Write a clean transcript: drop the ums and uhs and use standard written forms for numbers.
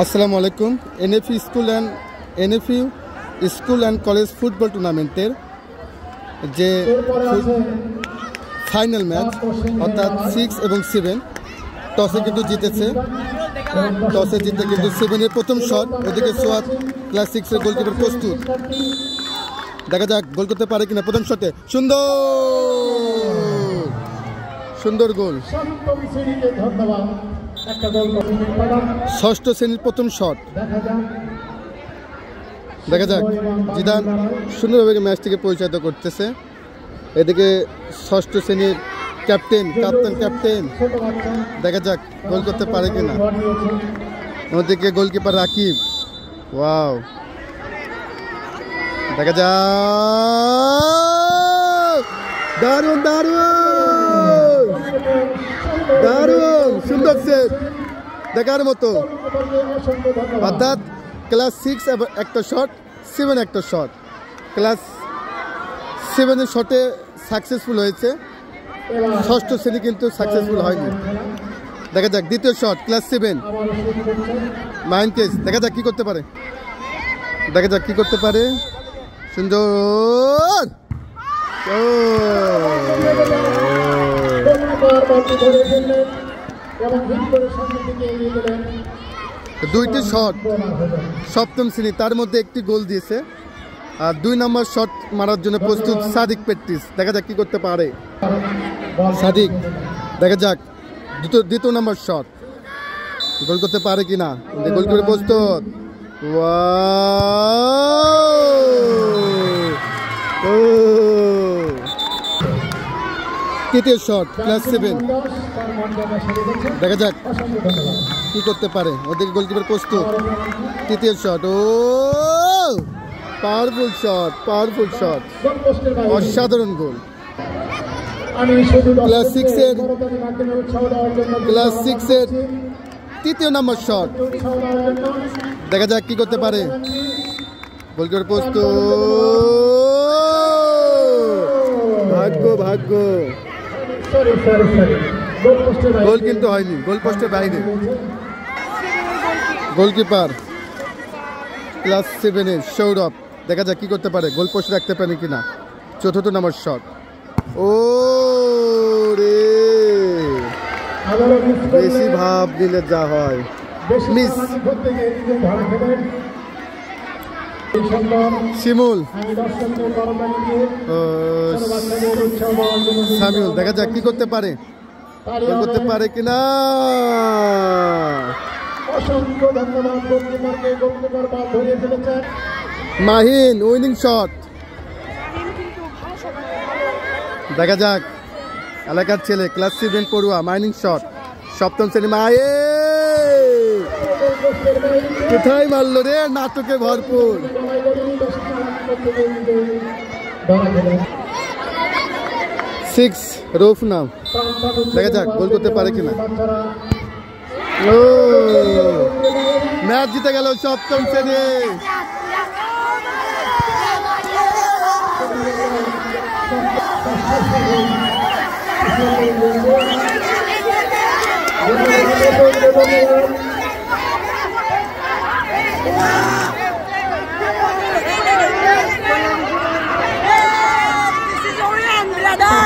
আসসালামু আলাইকুম। এনএফইউ school and college football টুর্নামেন্টের যে ফাইনাল ম্যাচ অর্থাৎ 6 এবং 7 টসে কিন্তু জিতেছে। টসে জিতে কিন্তু 7-এর প্রথম শট, ওদিকে সোয়াদ ক্লাস 6-এর গোলকিপার প্রস্তুত। দেখা যাক গোল করতে পারে কিনা। প্রথম শটে সুন্দর গোল। ষষ্ঠ শ্রেণীর প্রথম শট। দেখা যাক জিদান সুন্দরভাবে ম্যাচটিকে পরিচালিত করতেছে। এদিকে ষষ্ঠ শ্রেণীর ক্যাপ্টেন দেখা যাক গোল করতে পারে কিনা। ওদিকে গোলকিপার রাকিব। ওয়াও, দেখা যাক দারুণ সুন্দর সেভ, দেখার মতো। অর্থাৎ ক্লাস 6 একটা শট, 7 একটা শট। ক্লাস 7-এর শটে সাকসেসফুল হয়েছে, ষষ্ঠ শ্রেণী কিন্তু সাকসেসফুল হয়নি। দেখা যাক দ্বিতীয় শট, ক্লাস 7 মাইনকেস। দেখা যাক কি করতে পারে। সুন্দর দুইটি শট সপ্তম শ্রেণী, তার মধ্যে একটি গোল দিয়েছে। আর 2 নম্বর শট মারার জন্য প্রস্তুত সাদিক প্র্যাকটিস। দেখা যাক কি করতে পারে সাদিক। দেখা যাক দ্বিতীয় নম্বর শট গোল করতে পারে কিনা। গোল করে প্রস্তুত। তৃতীয় শট, ক্লাস 7। দেখা যাক কি করতে পারে। ওদিকে গোলকিপার প্রস্তুত। তৃতীয় শট, পাওয়ারফুল শট, অসাধারণ গোল। ক্লাস 6-এর তৃতীয় নম্বর শট। দেখা যাক কি করতে পারে। গোলকিপার প্রস্তুত। ভাগ্য গোল কিন্তু হয়নি, গোল পোস্টের বাইরে। গোলকিপার ক্লাস 7-এর সৌরভ। দেখা যাক কি করতে পারে, গোল পোস্টে রাখতে পারে কিনা। চতুর্থ নম্বর শট। রে বেশি ভাব দিলে যা হয়, মিস। শিমুল সামিউল। দেখা যাক কি করতে পারে কিনা। Mahin winning shot. দেখা যাক এলাকার ছেলে, ক্লাস 7 পড়ুয়া, মাইনিং শট। সপ্তম শ্রেণী কোথায় মারলো রে, নাটকে ভরপুর। 6 রৌফ নাম। দেখা যাক গোল করতে পারে কিনা। ম্যাচ জিতে গেল সপ্তম শ্রেণী। This is your end, brother.